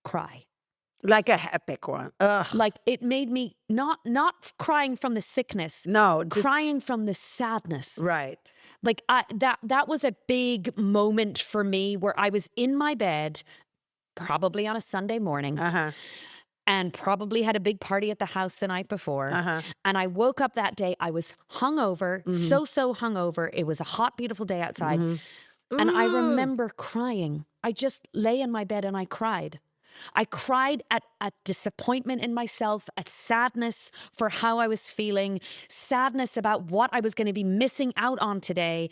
cry. Like a epic one. Ugh. Like it made me not crying from the sickness. No. Crying from the sadness. Right. Like that was a big moment for me where I was in my bed, probably on a Sunday morning, and probably had a big party at the house the night before. And I woke up that day, I was hungover, so hungover. It was a hot, beautiful day outside. And I remember crying. I just lay in my bed and I cried. I cried at disappointment in myself, at sadness for how I was feeling, sadness about what I was going to be missing out on today,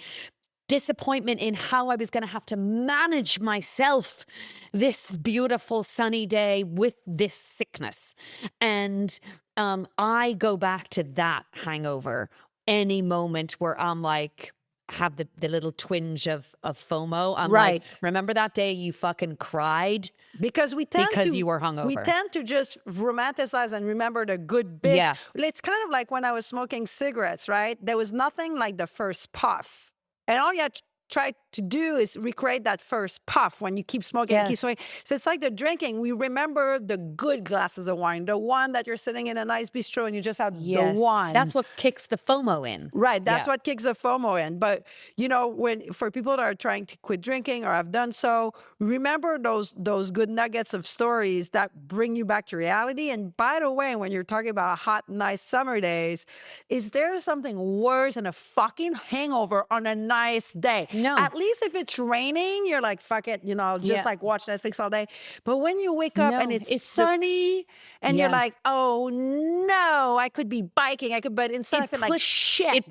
disappointment in how I was going to have to manage myself this beautiful sunny day with this sickness. And I go back to that hangover any moment where I'm like, have the little twinge of FOMO. I'm like, remember that day you fucking cried? Because you were hungover. We tend to just romanticize and remember the good bits. Yeah. It's kind of like when I was smoking cigarettes, right? There was nothing like the first puff. And all you had try to do is recreate that first puff when you keep smoking and keep Yes. smoking. So it's like the drinking. We remember the good glasses of wine, the one that you're sitting in a nice bistro and you just have the Yes. one. That's what kicks the FOMO in. Right. That's Yeah. what kicks the FOMO in. But when for people that are trying to quit drinking or have done so, remember those good nuggets of stories that bring you back to reality. And by the way, when you're talking about hot, nice summer days, is there something worse than a fucking hangover on a nice day? No. At least if it's raining, you're like, fuck it, just like watch Netflix all day. But when you wake up and it's sunny and you're like, oh no, I could be biking. But instead I feel like shit.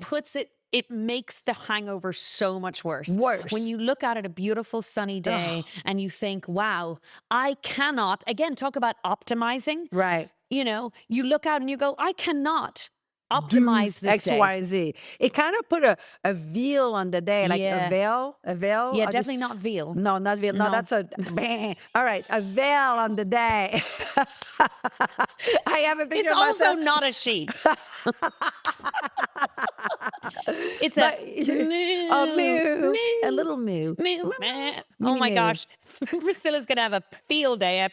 It makes the hangover so much worse. Worse. When you look out at a beautiful sunny day and you think, wow, I cannot, again, talk about optimizing. Right. You look out and you go, I cannot optimize this X, day. Y, Z. It kind of put a veil on the day, like a veil. Yeah, definitely not veal. No, not veil. No, that's a. All right, a veil on the day. I have a picture. It's also not a sheep. It's a moo, a little moo. Oh my gosh, Priscilla's gonna have a field day.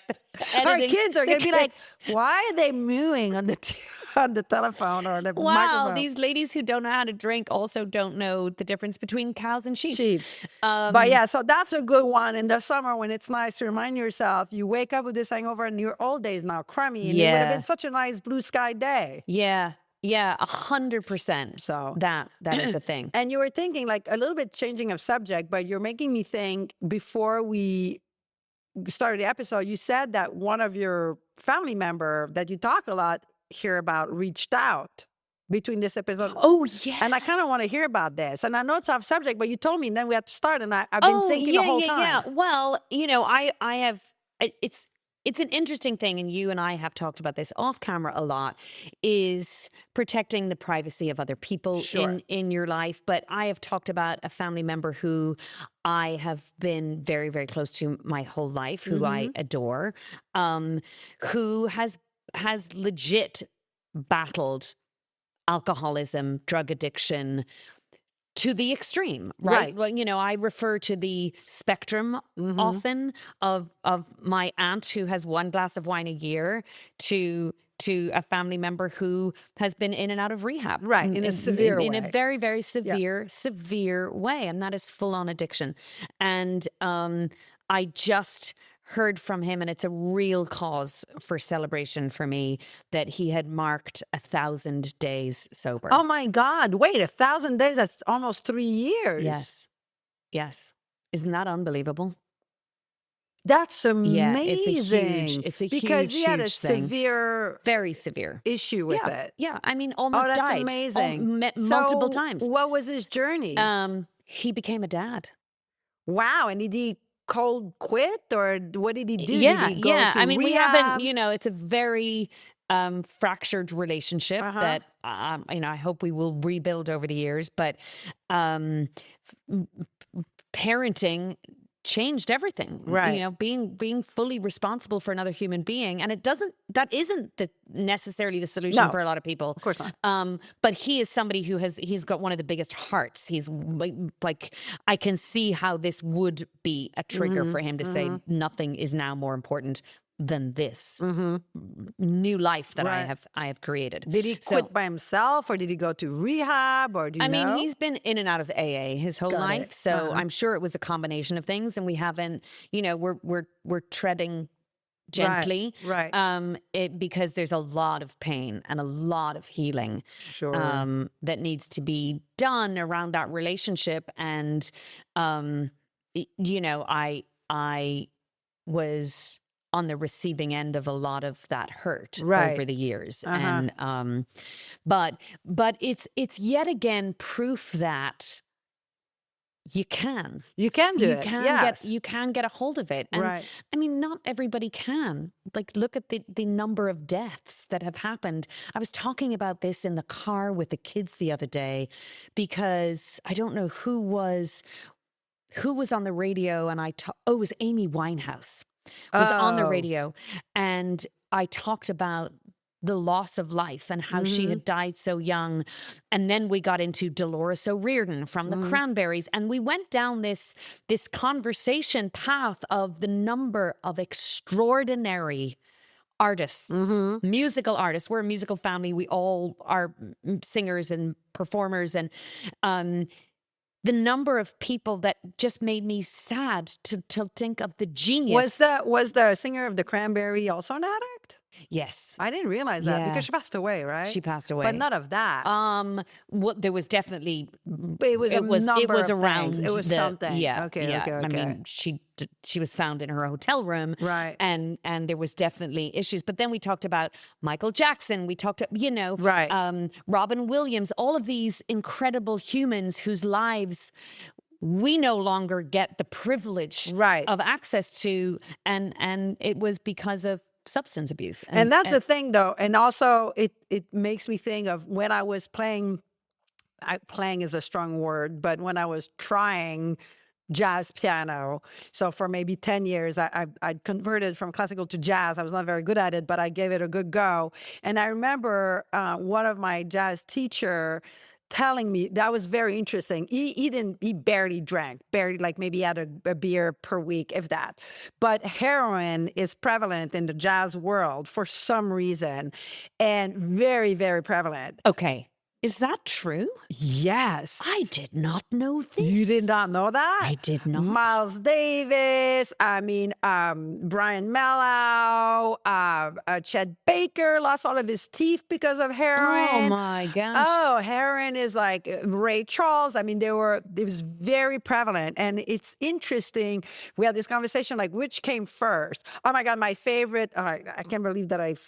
Our kids are gonna be like, why are they mooing on the telephone or the microphone? These ladies who don't know how to drink also don't know the difference between cows and sheep. But yeah, so that's a good one in the summer when it's nice to remind yourself. You wake up with this hangover and your old day is now crummy, and it would have been such a nice blue sky day. Yeah. 100%. So that is the thing. And you were thinking, like, a little bit changing of subject, but you're making me think, before we started the episode, you said that one of your family member that you talk a lot here about reached out between this episode. Oh, yeah. And I kind of want to hear about this. And I know it's off subject, but you told me, and then we had to start, and I've been thinking the whole time. Yeah. Well, I have, it's an interesting thing, and you and I have talked about this off camera a lot, is protecting the privacy of other people in your life. But I have talked about a family member who I have been very, very close to my whole life, who I adore, who has legit battled alcoholism, drug addiction, to the extreme, right? Well, I refer to the spectrum often of my aunt who has one glass of wine a year to a family member who has been in and out of rehab. Right, in a severe way. In a very, very severe way. And that is full-on addiction. And I just heard from him, and it's a real cause for celebration for me, that he had marked 1,000 days sober. Oh my God. Wait, 1,000 days? That's almost 3 years. Yes. Isn't that unbelievable? That's amazing. Yeah, it's a because he had a thing. very severe issue with it. Yeah, I mean, almost that's died. Amazing. Multiple times. What was his journey? He became a dad. Wow. And did he cold quit, or what did he do? Yeah, did he go to I mean, rehab? we haven't, it's a very fractured relationship that, I hope we will rebuild over the years. But parenting changed everything, right? Being fully responsible for another human being, and that isn't necessarily the solution for a lot of people, of course not. But he is somebody who he's got one of the biggest hearts. He's like I can see how this would be a trigger for him to say nothing is now more important than this new life that I have created. Did he quit by himself, or did he go to rehab, or do you know? I mean, he's been in and out of AA his whole life, so I'm sure it was a combination of things, and we haven't, we're treading gently, right? Because there's a lot of pain and a lot of healing, that needs to be done around that relationship, and I was on the receiving end of a lot of that hurt over the years. And but it's yet again proof that you can do it. You can get a hold of it. And I mean, not everybody can. Like, look at the number of deaths that have happened. I was talking about this in the car with the kids the other day, because I don't know who was on the radio, and it was Amy Winehouse was on the radio, and I talked about the loss of life and how she had died so young. And then we got into Dolores O'Riordan from the Cranberries, and we went down this conversation path of the number of extraordinary artists, musical artists. We're a musical family. We all are singers and performers, and the number of people that just made me sad to think of the genius. Was the singer of the Cranberry also an addict? Yes. I didn't realize that because she passed away, right? She passed away. But not of that. There was definitely It was around things. It was something. Yeah. Okay. I mean, she was found in her hotel room. Right. And there was definitely issues. But then we talked about Michael Jackson. We talked, right. Robin Williams, all of these incredible humans whose lives we no longer get the privilege of access to. And it was because of substance abuse. And that's the thing, though. And also it makes me think of when I was playing is a strong word, but when I was trying jazz piano. So for maybe 10 years, I converted from classical to jazz. I was not very good at it, but I gave it a good go. And I remember one of my jazz teacher telling me that was very interesting. He barely drank, like maybe had a beer per week, if that. But heroin is prevalent in the jazz world for some reason, and very, very prevalent. Okay. Is that true? Yes. I did not know this. You did not know that? I did not. Miles Davis, Brian Mellow, Chet Baker lost all of his teeth because of heroin. Oh my gosh. Oh, heroin is like Ray Charles. I mean, it was very prevalent. And it's interesting. We had this conversation like, which came first? Oh my God, my favorite, I can't believe that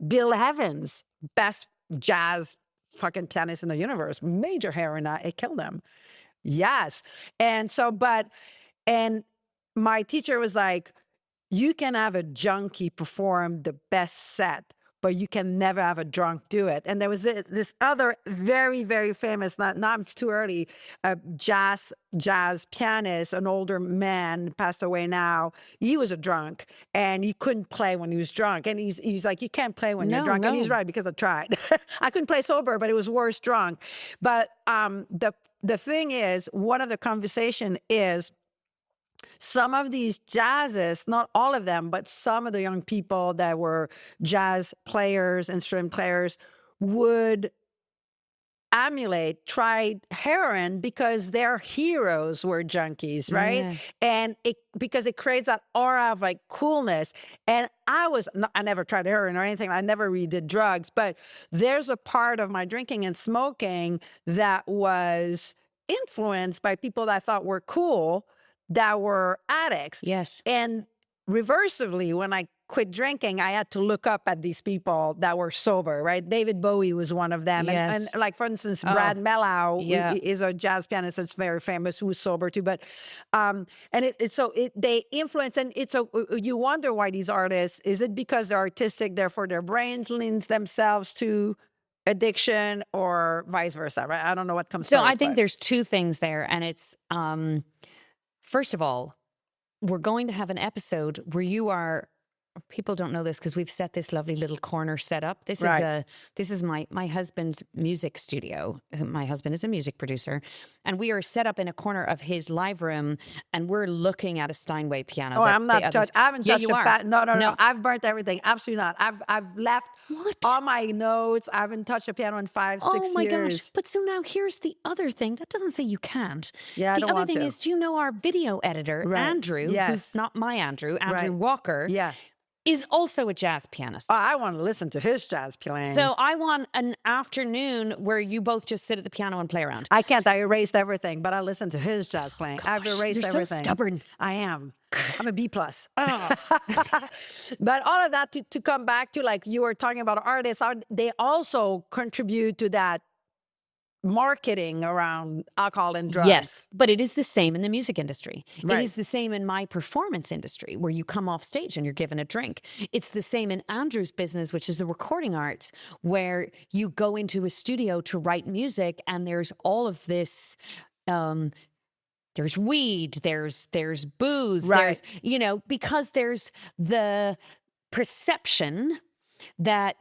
Bill Evans, best jazz fucking pianist in the universe, major heroin, it killed him. Yes. And my teacher was like, you can have a junkie perform the best set, but you can never have a drunk do it. And there was this other very, very famous, not it's too early, jazz pianist, an older man, passed away now. He was a drunk and he couldn't play when he was drunk. And he's like, you can't play when you're drunk. No. And he's right, because I tried. I couldn't play sober, but it was worse drunk. But the thing is, one of the conversation is, some of these jazzes, not all of them, but some of the young people that were jazz players, instrument players, would try heroin because their heroes were junkies, right? Yeah. And because it creates that aura of like coolness. And I never tried heroin or anything. I never really did drugs, but there's a part of my drinking and smoking that was influenced by people that I thought were cool, that were addicts. Yes. And reversively, when I quit drinking, I had to look up at these people that were sober, right? David Bowie was one of them. Yes. And like, for instance, Brad Mellow is a jazz pianist that's very famous, who's sober too. But, they influence, and you wonder why these artists, is it because they're artistic, therefore their brains leans themselves to addiction, or vice versa, right? I don't know what comes first. So I think there's two things there. And it's, first of all, we're going to have an episode where you are, people don't know this because we've set this lovely little corner set up. This is my husband's music studio. My husband is a music producer, and we are set up in a corner of his live room, and we're looking at a Steinway piano. Oh, I'm not touched. I haven't touched it. No. I've burnt everything. Absolutely not. I've left all my notes. I haven't touched a piano in 5-6 years. Oh my gosh. But so now here's the other thing. That doesn't say you can't. Yeah, the other thing is, do you know our video editor, Andrew, who's not my Andrew Walker? Yeah. Is also a jazz pianist. Oh, I want to listen to his jazz playing. So I want an afternoon where you both just sit at the piano and play around. I can't. I erased everything, but I listen to his jazz playing. I've erased everything. You're so stubborn. I am. I'm a B+. Oh. But all of that to come back to, like, you were talking about artists, they also contribute to that marketing around alcohol and drugs. Yes, but it is the same in the music industry. Right. It is the same in my performance industry, where you come off stage and you're given a drink. It's the same in Andrew's business, which is the recording arts, where you go into a studio to write music, and there's all of this, there's weed, there's booze, right. there's, because there's the perception that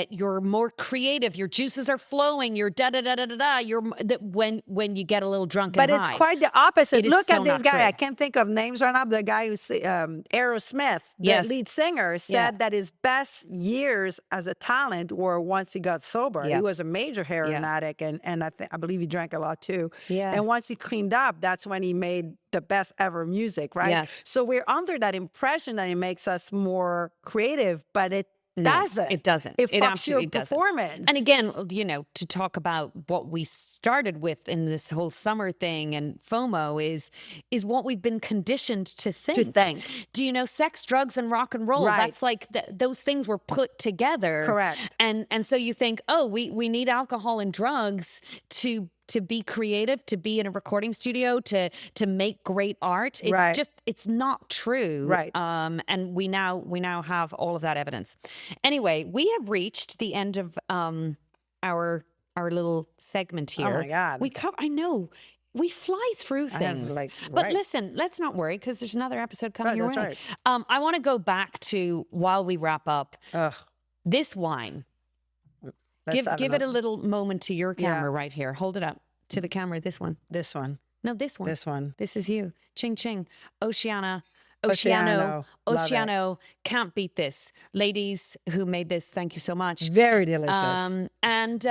you're more creative, your juices are flowing, you're you're that when you get a little drunk and But high. it's quite the opposite. It Look is at so this not guy. true. I can't think of names right now. But the guy who's Aerosmith, the lead singer, said that his best years as a talent were once he got sober. He was a major heroin addict, and I believe he drank a lot too. Yeah. And once he cleaned up, that's when he made the best ever music, right? Yes. So we're under that impression that it makes us more creative, but it doesn't. It doesn't. It fucks absolutely your doesn't. performance. And again, to talk about what we started with in this whole summer thing and FOMO is what we've been conditioned to think. Do you know sex, drugs, and rock and roll? Right. That's like those things were put together. Correct. And so you think, oh, we need alcohol and drugs to be creative, to be in a recording studio, to make great art. It's just, it's not true. Right. And we now have all of that evidence. Anyway, we have reached the end of our little segment here. Oh my God. I know. We fly through things. But listen, let's not worry because there's another episode coming your way. Right. I want to go back to, while we wrap up, this wine. Give it a little moment to your camera right here. Hold it up to the camera. This one. This one. No, this one. This one. This is you. Ching ching. Oceano. Can't beat this. Ladies who made this, thank you so much. Very delicious. And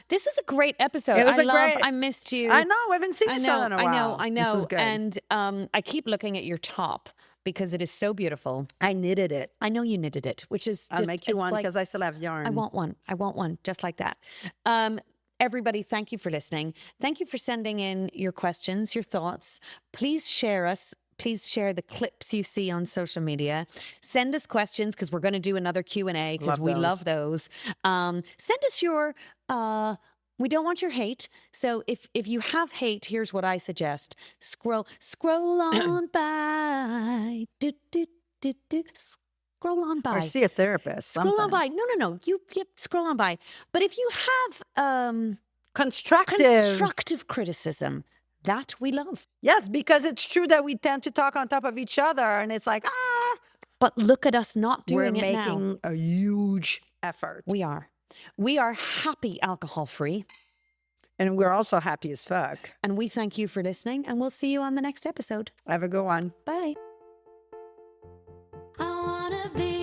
this was a great episode. It was I missed you. I know. We haven't seen each other in a while. I know. This was good. And I keep looking at your top because it is so beautiful. I knitted it. I know you knitted it, which is just... I'll make you one because I still have yarn. I want one just like that. Everybody, thank you for listening. Thank you for sending in your questions, your thoughts. Please share us. Please share the clips you see on social media. Send us questions because we're going to do another Q&A because we love those. Send us your... we don't want your hate. So if you have hate, here's what I suggest. Scroll on by. Scroll on by. Or see a therapist. Scroll on by. No. You scroll on by. But if you have constructive criticism, that we love. Yes, because it's true that we tend to talk on top of each other, and it's like, But look at us not doing it now. We're making a huge effort. We are. We are happy alcohol-free. And we're also happy as fuck. And we thank you for listening, and we'll see you on the next episode. Have a good one. Bye. I wanna be